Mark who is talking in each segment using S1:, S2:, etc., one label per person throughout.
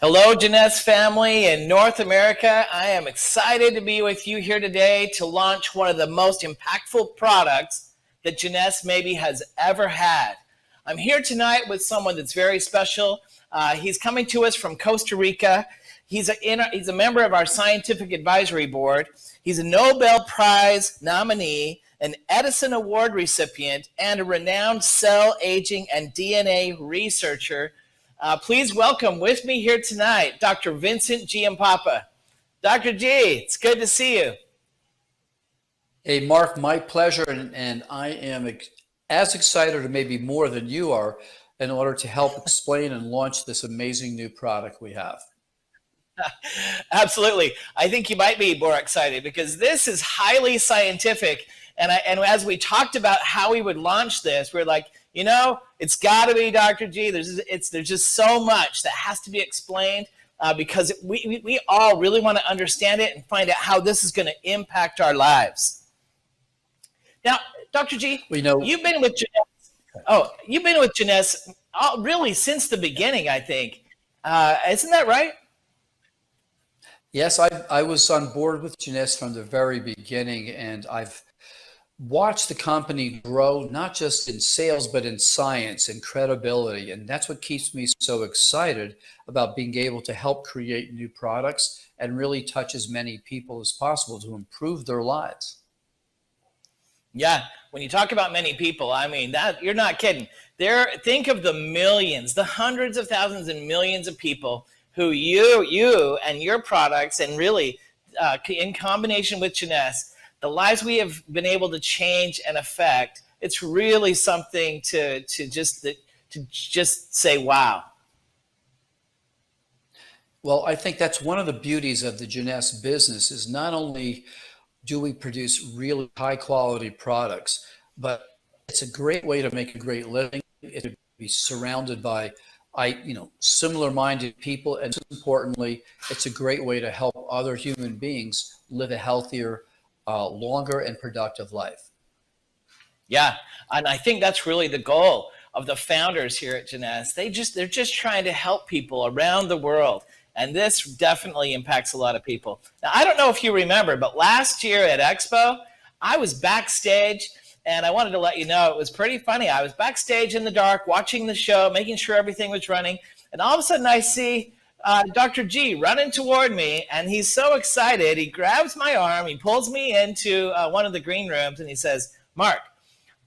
S1: Hello, Jeunesse family in North America. I am excited to be with you here today to launch one of the most impactful products that Jeunesse maybe has ever had. I'm here tonight with someone that's very special. He's coming to us from Costa Rica. He's a member of our scientific advisory board. He's a Nobel Prize nominee, an Edison Award recipient, and a renowned cell aging and DNA researcher. Please welcome with me here tonight, Dr. Vincent Giampapa. Dr. G, it's good to see you.
S2: Hey, Mark, my pleasure, and I am as excited or maybe more than you are in order to help explain and launch this amazing new product we have.
S1: Absolutely. I think you might be more excited because this is highly scientific. And as we talked about how we would launch this, we're like, you know, it's got to be Dr. G. There's just so much that has to be explained because we all really want to understand it and find out how this is going to impact our lives. Now, Dr. G, you've been with Jeunesse. Oh, you've been with Jeunesse really since the beginning, I think. Isn't that right?
S2: Yes, I was on board with Jeunesse from the very beginning, and I've watched the company grow, not just in sales, but in science and credibility. And that's what keeps me so excited about being able to help create new products and really touch as many people as possible to improve their lives.
S1: Yeah, when you talk about many people, I mean, that you're not kidding. Think of the millions, the hundreds of thousands and millions of people who you and your products, and really in combination with Jeunesse, the lives we have been able to change and affect. It's really something to just say, wow.
S2: Well, I think that's one of the beauties of the Jeunesse business is not only do we produce really high quality products, but it's a great way to make a great living. It would be surrounded by similar minded people. And importantly, it's a great way to help other human beings live a healthier, longer and productive life.
S1: Yeah, and I think that's really the goal of the founders here at Jeunesse. They're just trying to help people around the world. And this definitely impacts a lot of people. Now, I don't know if you remember, but last year at Expo, I was backstage, and I wanted to let you know it was pretty funny. I was backstage in the dark watching the show, making sure everything was running, and all of a sudden I see Dr. G running toward me, and he's so excited. He grabs my arm, he pulls me into one of the green rooms, and he says, Mark,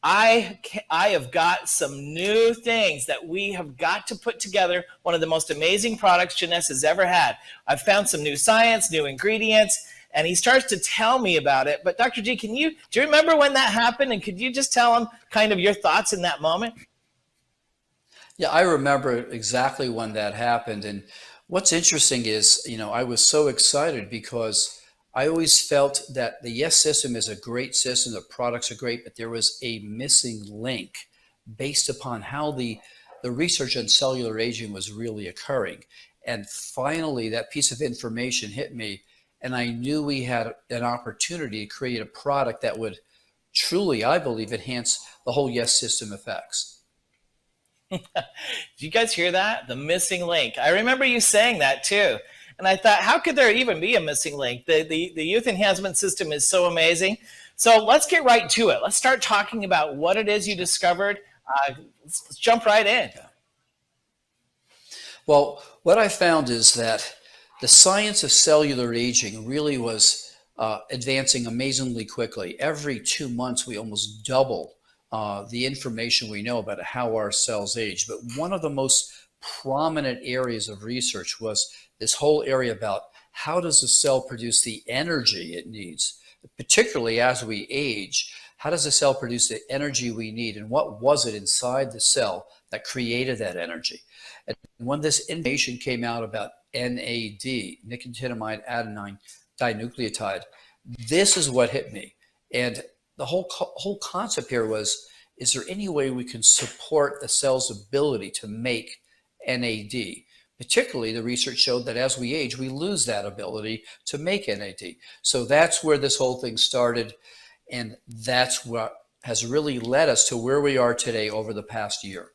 S1: I have got some new things that we have got to put together, one of the most amazing products Jeunesse has ever had. I've found some new science, new ingredients, and he starts to tell me about it. But Dr. G, do you remember when that happened? And could you just tell him kind of your thoughts in that moment?
S2: Yeah, I remember exactly when that happened. And what's interesting is, I was so excited because I always felt that the Yes system is a great system, the products are great, but there was a missing link based upon how the research on cellular aging was really occurring. And finally, that piece of information hit me, and I knew we had an opportunity to create a product that would truly, I believe, enhance the whole Yes system effects.
S1: Did you guys hear that? The missing link. I remember you saying that too. And I thought, how could there even be a missing link? The youth enhancement system is so amazing. So let's get right to it. Let's start talking about what it is you discovered. Let's jump right in.
S2: Well, what I found is that the science of cellular aging really was advancing amazingly quickly. Every 2 months, we almost double the information we know about how our cells age. But one of the most prominent areas of research was this whole area about how does the cell produce the energy it needs, particularly as we age. How does the cell produce the energy we need, and what was it inside the cell that created that energy? And when this information came out about NAD, nicotinamide adenine dinucleotide, this is what hit me. And the whole concept here was, is there any way we can support the cell's ability to make NAD? Particularly, the research showed that as we age, we lose that ability to make NAD. So that's where this whole thing started, and that's what has really led us to where we are today over the past year.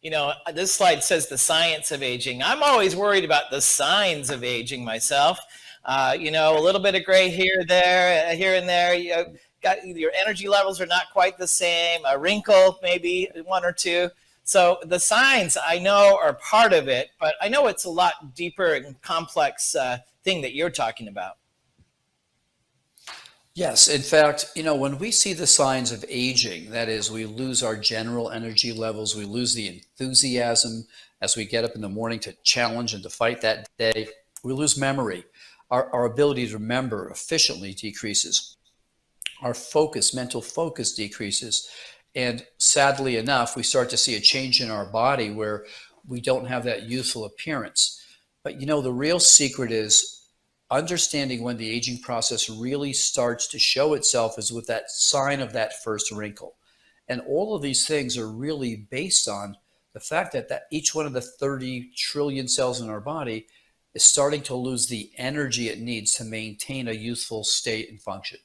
S1: You know, this slide says the science of aging. I'm always worried about the signs of aging myself. You know, a little bit of gray here, there, here and there. You got your energy levels are not quite the same. A wrinkle, maybe one or two. So the signs I know are part of it, but I know it's a lot deeper and complex thing that you're talking about.
S2: Yes, in fact, you know, when we see the signs of aging, that is, we lose our general energy levels, we lose the enthusiasm as we get up in the morning to challenge and to fight that day, we lose memory. Our ability to remember efficiently decreases. Our focus, mental focus decreases. And sadly enough, we start to see a change in our body where we don't have that youthful appearance. But you know, the real secret is understanding when the aging process really starts to show itself is with that sign of that first wrinkle. And all of these things are really based on the fact that each one of the 30 trillion cells in our body is starting to lose the energy it needs to maintain a youthful state and function.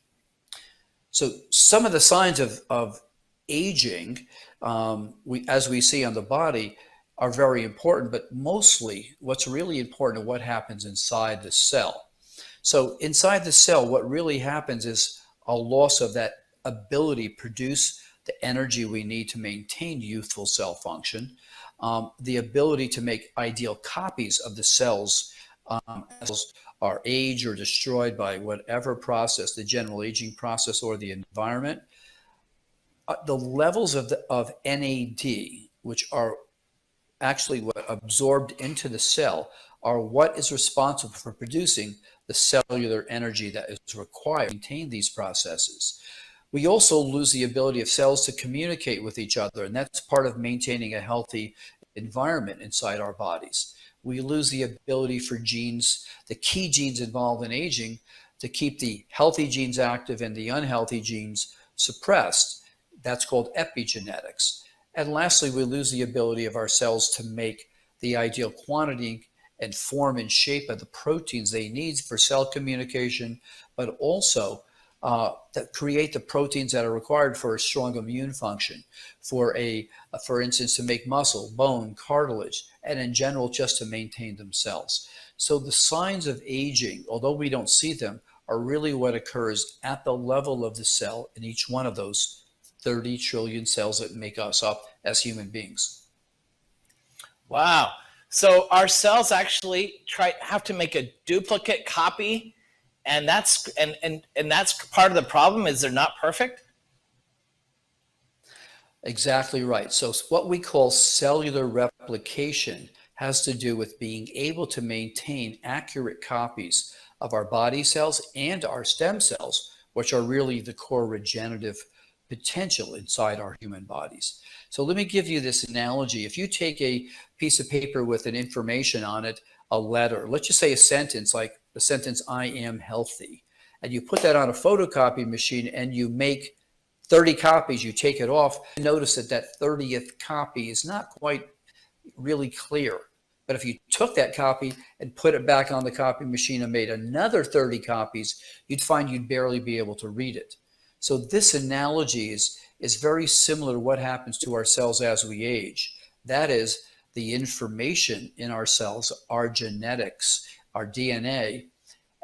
S2: So some of the signs of aging, as we see on the body, are very important, but mostly what's really important is what happens inside the cell. So inside the cell, what really happens is a loss of that ability to produce the energy we need to maintain youthful cell function, the ability to make ideal copies of the cells as are aged or destroyed by whatever process, the general aging process or the environment. The levels of NAD, which are actually what absorbed into the cell, are what is responsible for producing the cellular energy that is required to maintain these processes. We also lose the ability of cells to communicate with each other, and that's part of maintaining a healthy environment inside our bodies. We lose the ability for genes, the key genes involved in aging, to keep the healthy genes active and the unhealthy genes suppressed. That's called epigenetics. And lastly, we lose the ability of our cells to make the ideal quantity and form and shape of the proteins they need for cell communication, but also that create the proteins that are required for a strong immune function, for instance, to make muscle, bone, cartilage, and in general, just to maintain themselves. So the signs of aging, although we don't see them, are really what occurs at the level of the cell in each one of those 30 trillion cells that make us up as human beings.
S1: Wow. So our cells actually have to make a duplicate copy, and that's part of the problem is they're not perfect.
S2: Exactly right. So what we call cellular replication has to do with being able to maintain accurate copies of our body cells and our stem cells, which are really the core regenerative potential inside our human bodies. So let me give you this analogy. If you take a piece of paper with an information on it, a letter, let's just say a sentence like the sentence, I am healthy, and you put that on a photocopy machine and you make 30 copies, you take it off, and notice that that 30th copy is not quite really clear. But if you took that copy and put it back on the copy machine and made another 30 copies, you'd find you'd barely be able to read it. So this analogy is very similar to what happens to our cells as we age. That is, the information in our cells, our genetics, our DNA,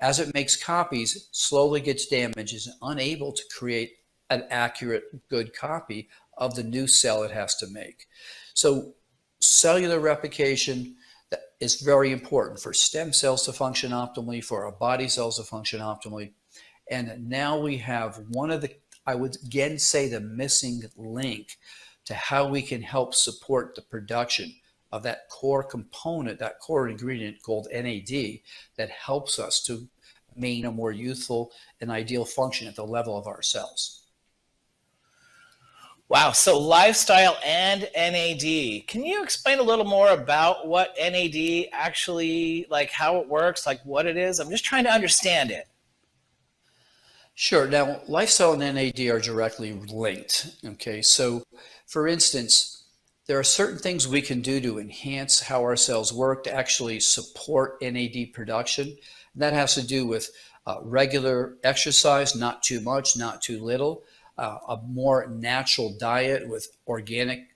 S2: as it makes copies, slowly gets damaged, is unable to create an accurate, good copy of the new cell it has to make. So cellular replication is very important for stem cells to function optimally, for our body cells to function optimally. And now we have one of the, I would again say, the missing link to how we can help support the production of that core component, that core ingredient called NAD, that helps us to maintain a more youthful and ideal function at the level of our cells.
S1: Wow. So lifestyle and NAD. Can you explain a little more about what NAD actually, like how it works, like what it is? I'm just trying to understand it.
S2: Sure. Now, lifestyle and NAD are directly linked. Okay. So, for instance, there are certain things we can do to enhance how our cells work to actually support NAD production. That has to do with regular exercise, not too much, not too little, a more natural diet with organic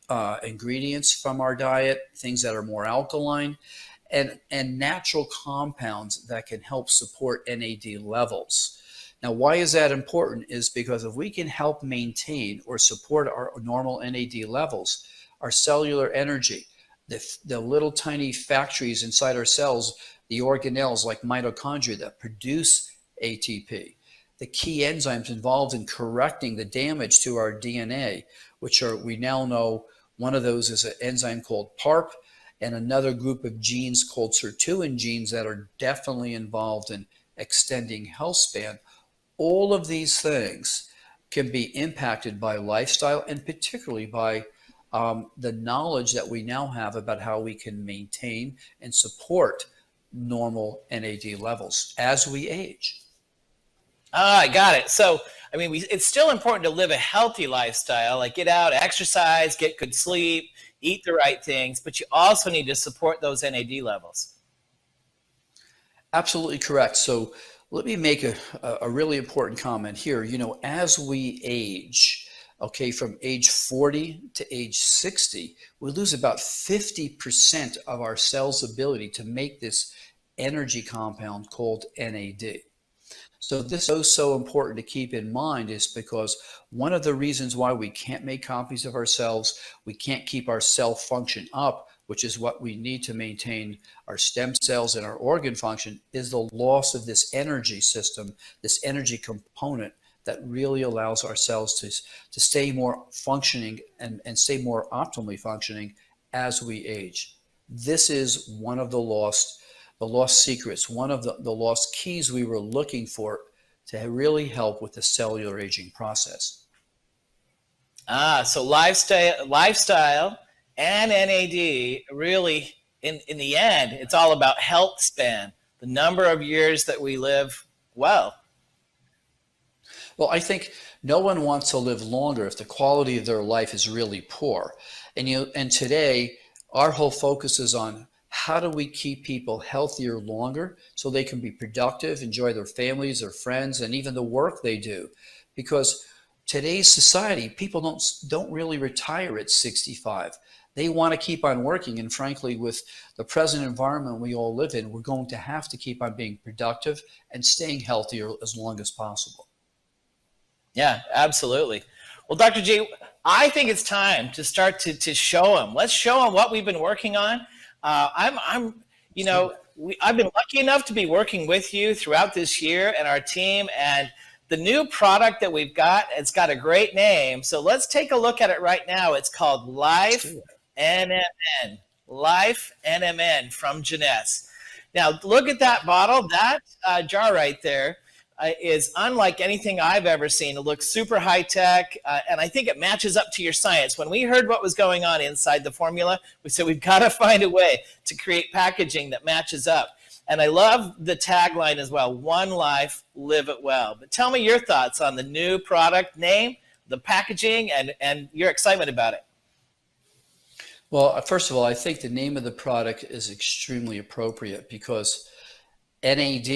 S2: ingredients from our diet, things that are more alkaline, and natural compounds that can help support NAD levels. Now, why is that important? Is because if we can help maintain or support our normal NAD levels, our cellular energy, the little tiny factories inside our cells, the organelles like mitochondria that produce ATP, the key enzymes involved in correcting the damage to our DNA, which are, we now know, one of those is an enzyme called PARP, and another group of genes called sirtuin genes that are definitely involved in extending health span. All of these things can be impacted by lifestyle, and particularly by the knowledge that we now have about how we can maintain and support normal NAD levels as we age.
S1: Ah, I got it. So, I mean, it's still important to live a healthy lifestyle, like get out, exercise, get good sleep, eat the right things, but you also need to support those NAD levels.
S2: Absolutely correct. So let me make a really important comment here. As we age, okay, from age 40 to age 60, we lose about 50% of our cell's ability to make this energy compound called NAD. So this is so important to keep in mind, is because one of the reasons why we can't make copies of ourselves, we can't keep our cell function up, which is what we need to maintain our stem cells and our organ function, is the loss of this energy system, this energy component that really allows our cells to stay more functioning and stay more optimally functioning as we age. This is one of the lost secrets, one of the lost keys we were looking for to really help with the cellular aging process.
S1: Ah, so lifestyle and NAD really, in the end, it's all about health span, the number of years that we live well.
S2: Well, I think no one wants to live longer if the quality of their life is really poor. And today, our whole focus is on how do we keep people healthier longer so they can be productive, enjoy their families, their friends, and even the work they do. Because today's society, people don't really retire at 65. They want to keep on working. And frankly, with the present environment we all live in, we're going to have to keep on being productive and staying healthier as long as possible.
S1: Yeah, absolutely. Well, Dr. G, I think it's time to start to show them. Let's show them what we've been working on. I've been lucky enough to be working with you throughout this year and our team, and the new product that we've got, it's got a great name. So let's take a look at it right now. It's called Life NMN. Life NMN from Jeunesse. Now, look at that bottle. That jar right there is unlike anything I've ever seen. It looks super high tech, and I think it matches up to your science. When we heard what was going on inside the formula, we said we've got to find a way to create packaging that matches up. And I love the tagline as well: one life, live it well. But tell me your thoughts on the new product name, the packaging, and your excitement about it.
S2: Well, first of all, I think the name of the product is extremely appropriate because NAD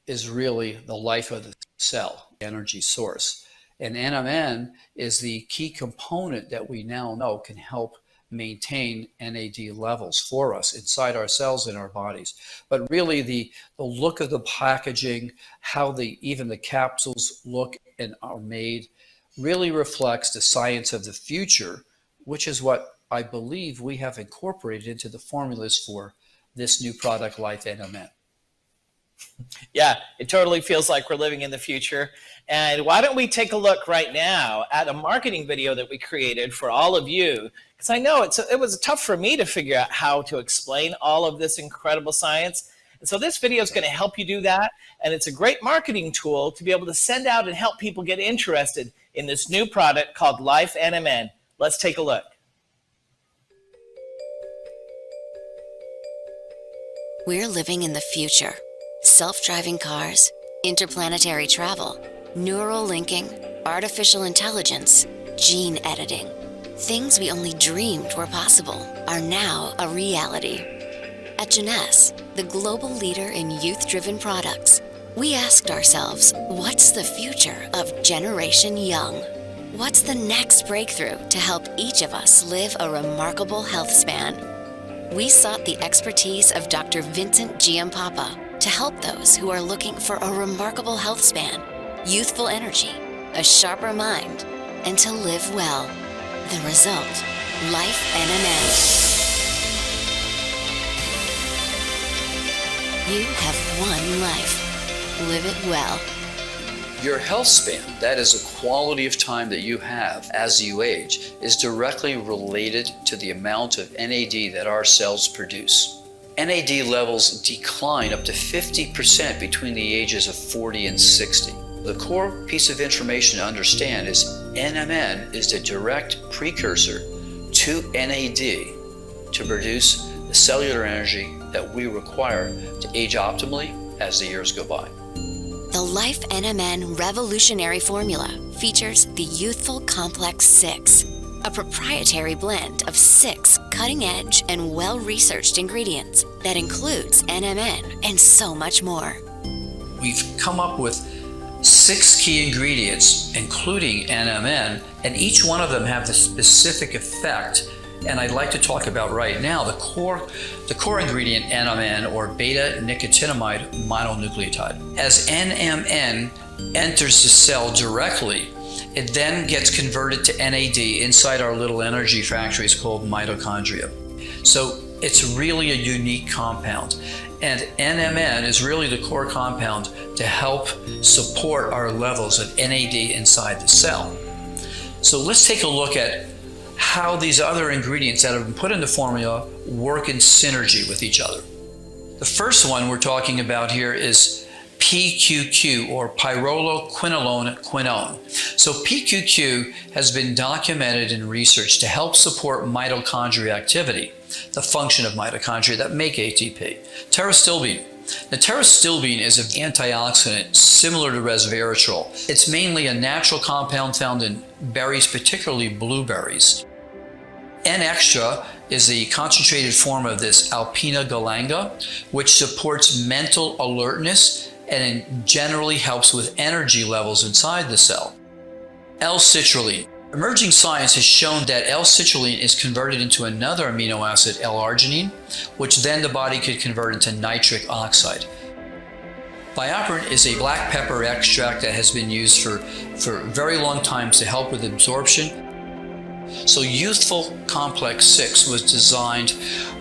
S2: is really the life of the cell, energy source. And NMN is the key component that we now know can help maintain NAD levels for us inside our cells in our bodies. But really the look of the packaging, how even the capsules look and are made, really reflects the science of the future, which is what I believe we have incorporated into the formulas for this new product, Life NMN.
S1: Yeah, it totally feels like we're living in the future. And why don't we take a look right now at a marketing video that we created for all of you? Because I know it was tough for me to figure out how to explain all of this incredible science. And so this video is going to help you do that. And it's a great marketing tool to be able to send out and help people get interested in this new product called Life NMN. Let's take a look.
S3: We're living in the future. Self-driving cars, interplanetary travel, neural linking, artificial intelligence, gene editing. Things we only dreamed were possible are now a reality. At Jeunesse, the global leader in youth-driven products, we asked ourselves, what's the future of Generation Young? What's the next breakthrough to help each of us live a remarkable health span? We sought the expertise of Dr. Vincent Giampapa to help those who are looking for a remarkable health span, youthful energy, a sharper mind, and to live well. The result, Life NMN. You have one life. Live it well.
S2: Your health span, that is a quality of time that you have as you age, is directly related to the amount of NAD that our cells produce. NAD levels decline up to 50% between the ages of 40 and 60. The core piece of information to understand is NMN is the direct precursor to NAD to produce the cellular energy that we require to age optimally as the years go by.
S3: The Life NMN revolutionary formula features the Youthful Complex 6, a proprietary blend of 6 cutting-edge and well-researched ingredients that includes NMN and so much more.
S2: We've come up with 6 key ingredients, including NMN, and each one of them have the specific effect. And I'd like to talk about right now the core ingredient NMN, or beta-nicotinamide mononucleotide. As NMN enters the cell directly, it then gets converted to NAD inside our little energy factories called mitochondria. So it's really a unique compound. And NMN is really the core compound to help support our levels of NAD inside the cell. So let's take a look at how these other ingredients that have been put in the formula work in synergy with each other. The first one we're talking about here is PQQ, or pyrroloquinolone quinone. So PQQ has been documented in research to help support mitochondria activity, the function of mitochondria that make ATP. Pterostilbene. Now, pterostilbene is an antioxidant similar to resveratrol. It's mainly a natural compound found in berries, particularly blueberries. N-extra is the concentrated form of this alpina galanga, which supports mental alertness and generally helps with energy levels inside the cell. L-citrulline. Emerging science has shown that L-citrulline is converted into another amino acid, L-arginine, which then the body could convert into nitric oxide. BioPerine is a black pepper extract that has been used for very long times to help with absorption. So Youthful Complex 6 was designed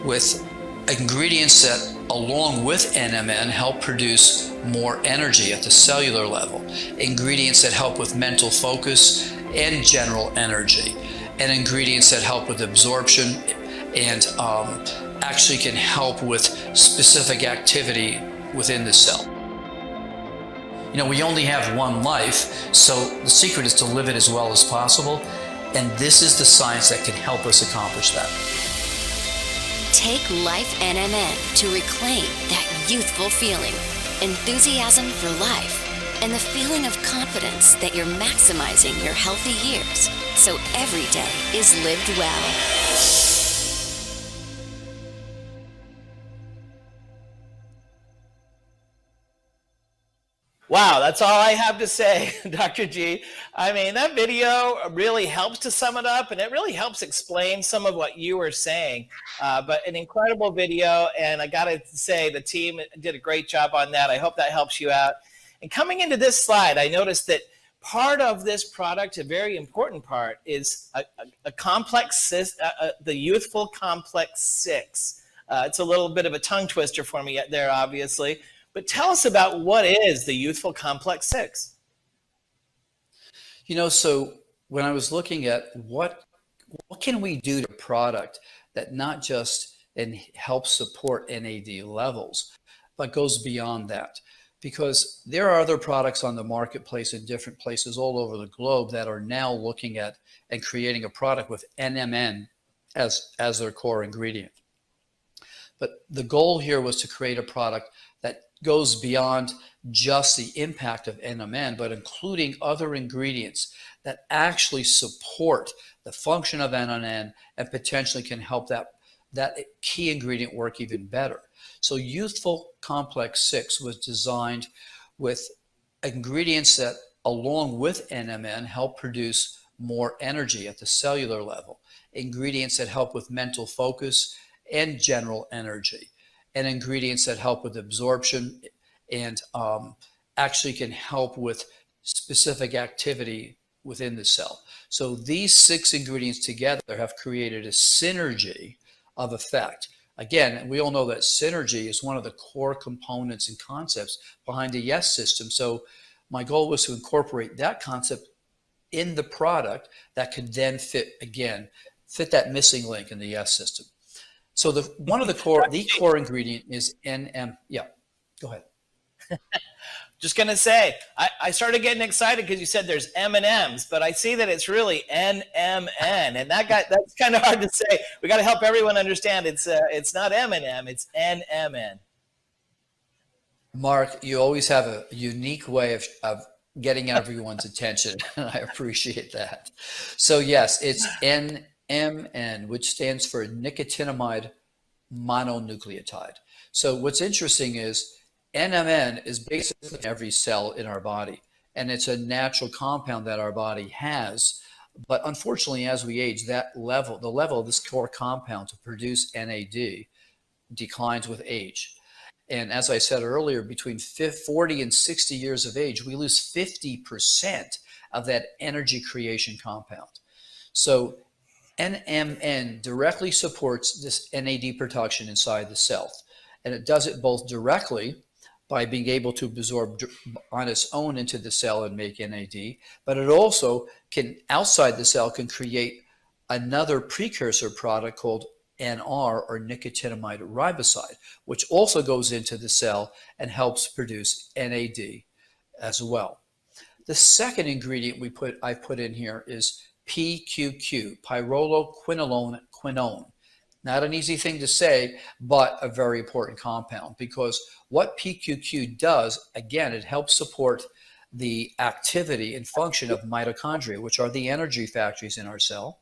S2: with ingredients that, along with NMN, help produce more energy at the cellular level, ingredients that help with mental focus and general energy, and ingredients that help with absorption and actually can help with specific activity within the cell. You know, we only have one life, so the secret is to live it as well as possible, and this is the science that can help us accomplish that.
S3: Take Life NMN to reclaim that youthful feeling, enthusiasm for life, and the feeling of confidence that you're maximizing your healthy years, so every day is lived well.
S1: Wow, that's all I have to say, Dr. G. I mean, that video really helps to sum it up, and it really helps explain some of what you were saying. But an incredible video, and I got to say the team did a great job on that. I hope that helps you out. And coming into this slide, I noticed that part of this product, a very important part, is a complex, the Youthful Complex 6. It's a little bit of a tongue twister for me there, obviously. But tell us about what is the Youthful Complex 6.
S2: You know, so when I was looking at what can we do to a product that not just helps support NAD levels, but goes beyond that. Because there are other products on the marketplace in different places all over the globe that are now looking at and creating a product with NMN as their core ingredient. But the goal here was to create a product that goes beyond just the impact of NMN, but including other ingredients that actually support the function of NMN and potentially can help that key ingredient work even better. So Youthful Complex 6 was designed with ingredients that, along with NMN, help produce more energy at the cellular level, ingredients that help with mental focus and general energy, and ingredients that help with absorption and actually can help with specific activity within the cell. So these 6 ingredients together have created a synergy of effect. Again, we all know that synergy is one of the core components and concepts behind the YES system. So my goal was to incorporate that concept in the product that could then fit that missing link in the YES system. So the core ingredient is NM. Yeah, go ahead.
S1: Just gonna say, I started getting excited because you said there's M&Ms, but I see that it's really NMN, and that's kind of hard to say. We got to help everyone understand it's not M&M, it's NMN.
S2: Mark, you always have a unique way of getting everyone's attention, and I appreciate that. So yes, it's NMN, which stands for nicotinamide mononucleotide. So what's interesting is NMN is basically in every cell in our body, and it's a natural compound that our body has. But unfortunately, as we age, the level of this core compound to produce NAD declines with age. And as I said earlier, between 40 and 60 years of age, we lose 50% of that energy creation compound. So NMN directly supports this NAD production inside the cell. And it does it both directly by being able to absorb on its own into the cell and make NAD, but it also can, outside the cell, can create another precursor product called NR, or nicotinamide riboside, which also goes into the cell and helps produce NAD as well. The second ingredient I put in here is PQQ, pyrroloquinone quinone. Not an easy thing to say, but a very important compound, because what PQQ does, again, it helps support the activity and function of mitochondria, which are the energy factories in our cell,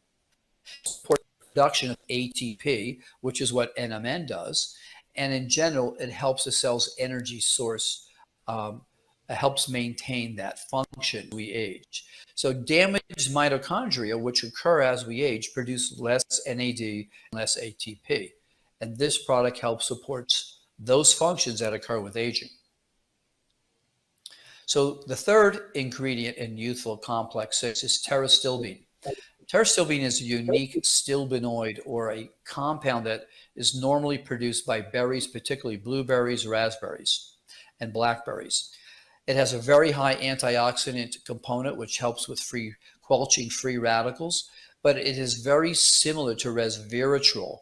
S2: support production of ATP, which is what NMN does, and in general, it helps the cell's energy source, it helps maintain that function as we age. So damaged mitochondria, which occur as we age, produce less NAD, less ATP. And this product helps support those functions that occur with aging. So the third ingredient in Youthful Complex 6 is pterostilbene. Pterostilbene is a unique stilbenoid, or a compound that is normally produced by berries, particularly blueberries, raspberries, and blackberries. It has a very high antioxidant component, which helps with quelching free radicals, but it is very similar to resveratrol,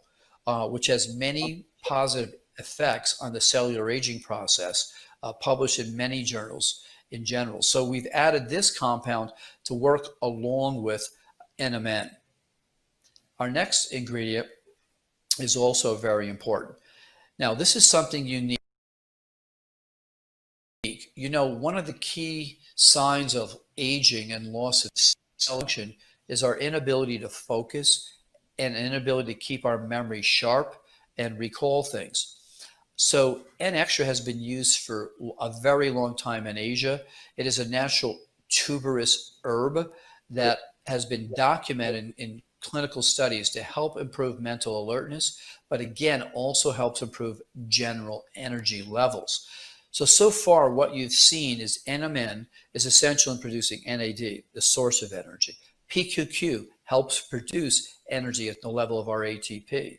S2: which has many positive effects on the cellular aging process, published in many journals in general. So we've added this compound to work along with NMN. Our next ingredient is also very important. Now, this is something unique. You know, one of the key signs of aging and loss of cell function is our inability to focus and inability to keep our memory sharp and recall things. So N-extra has been used for a very long time in Asia. It is a natural tuberous herb that has been documented in clinical studies to help improve mental alertness, but again, also helps improve general energy levels. So far, what you've seen is NMN is essential in producing NAD, the source of energy. PQQ helps produce energy at the level of our ATP.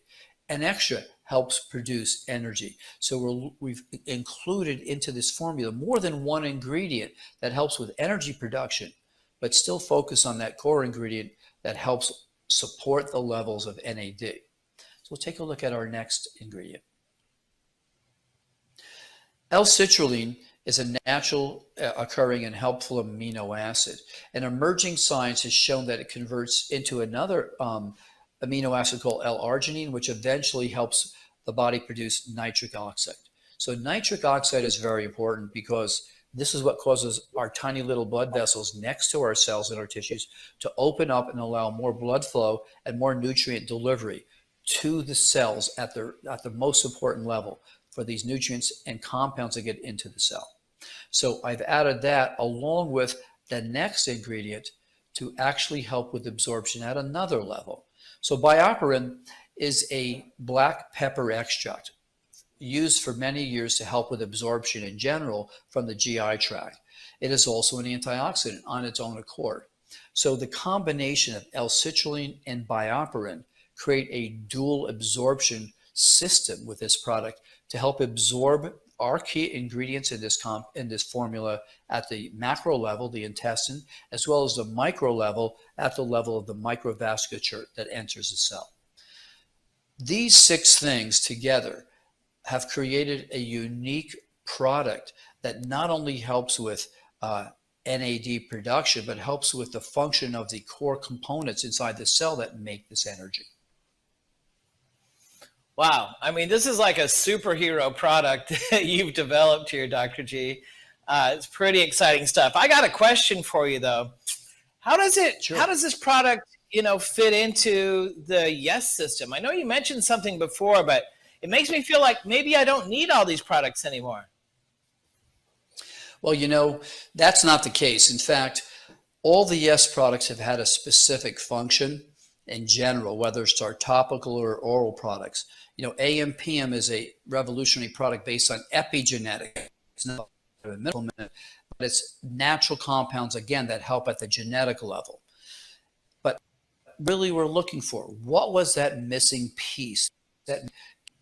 S2: N-extra helps produce energy. So we've included into this formula more than one ingredient that helps with energy production, but still focus on that core ingredient that helps support the levels of NAD. So we'll take a look at our next ingredient. L-citrulline is a natural occurring and helpful amino acid. And emerging science has shown that it converts into another amino acid called L-arginine, which eventually helps the body produce nitric oxide. So nitric oxide is very important because this is what causes our tiny little blood vessels next to our cells and our tissues to open up and allow more blood flow and more nutrient delivery to the cells at the most important level for these nutrients and compounds that get into the cell. So I've added that along with the next ingredient to actually help with absorption at another level. So BioPerine is a black pepper extract used for many years to help with absorption in general from the GI tract. It is also an antioxidant on its own accord. So the combination of L-citrulline and BioPerine create a dual absorption system with this product to help absorb our key ingredients in this formula at the macro level, the intestine, as well as the micro level at the level of the microvasculature that enters the cell. These 6 things together have created a unique product that not only helps with NAD production, but helps with the function of the core components inside the cell that make this energy.
S1: Wow. I mean, this is like a superhero product that you've developed here, Dr. G. It's pretty exciting stuff. I got a question for you, though. How does this product, fit into the Yes system? I know you mentioned something before, but it makes me feel like maybe I don't need all these products anymore.
S2: Well, that's not the case. In fact, all the Yes products have had a specific function in general, whether it's our topical or oral products. AMPM is a revolutionary product based on epigenetics. It's not a medical, but it's natural compounds, again, that help at the genetic level. But really we're looking for, what was that missing piece, that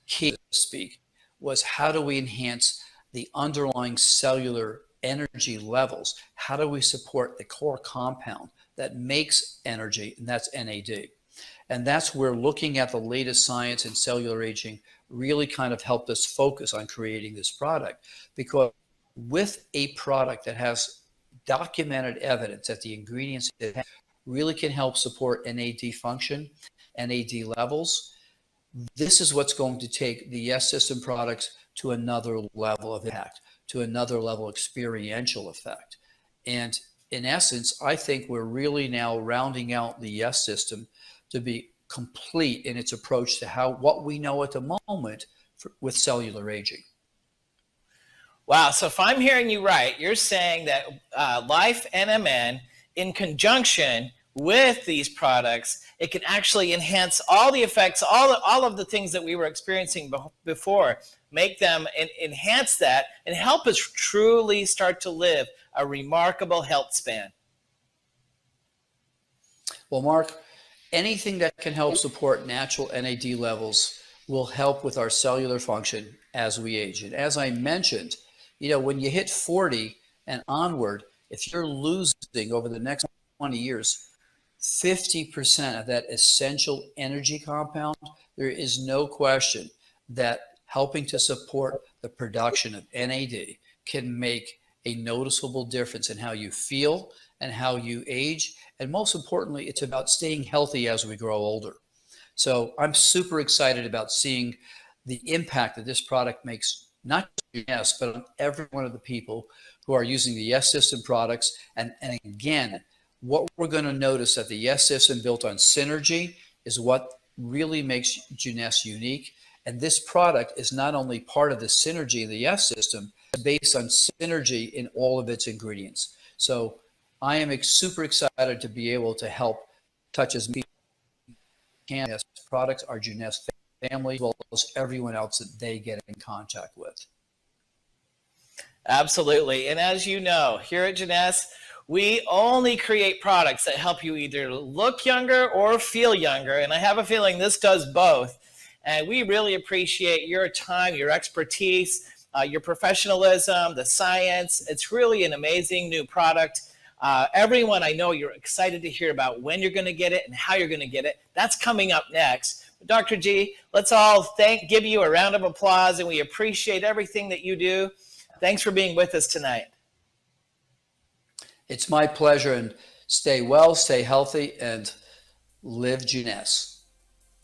S2: key, so to speak, was how do we enhance the underlying cellular energy levels? How do we support the core compound that makes energy, and that's NAD? And that's where looking at the latest science in cellular aging really kind of helped us focus on creating this product. Because with a product that has documented evidence that the ingredients it has really can help support NAD function, NAD levels, this is what's going to take the Yes System products to another level of impact, to another level experiential effect. And in essence, I think we're really now rounding out the Yes System to be complete in its approach to what we know at the moment with cellular aging.
S1: Wow. So if I'm hearing you right, you're saying that Life NMN, in conjunction with these products, it can actually enhance all the effects, all of the things that we were experiencing before, make them enhance that and help us truly start to live a remarkable health span.
S2: Well, Mark, anything that can help support natural NAD levels will help with our cellular function as we age. And as I mentioned, when you hit 40 and onward, if you're losing over the next 20 years, 50% of that essential energy compound, there is no question that helping to support the production of NAD can make a noticeable difference in how you feel and how you age. And most importantly, it's about staying healthy as we grow older. So I'm super excited about seeing the impact that this product makes, not just Yes, but on every one of the people who are using the Yes System products. And again, what we're going to notice that the Yes System built on synergy is what really makes Jeunesse unique. And this product is not only part of the synergy of the Yes System, but based on synergy in all of its ingredients. So I am super excited to be able to help touch as many Jeunesse products, our Jeunesse family, as well as everyone else that they get in contact with.
S1: Absolutely. And as you know, here at Jeunesse, we only create products that help you either look younger or feel younger. And I have a feeling this does both. And we really appreciate your time, your expertise, your professionalism, the science. It's really an amazing new product. Everyone, I know you're excited to hear about when you're going to get it and how you're going to get it. That's coming up next. But Dr. G, let's all give you a round of applause, and we appreciate everything that you do. Thanks for being with us tonight.
S2: It's my pleasure, and stay well, stay healthy, and live Jeunesse.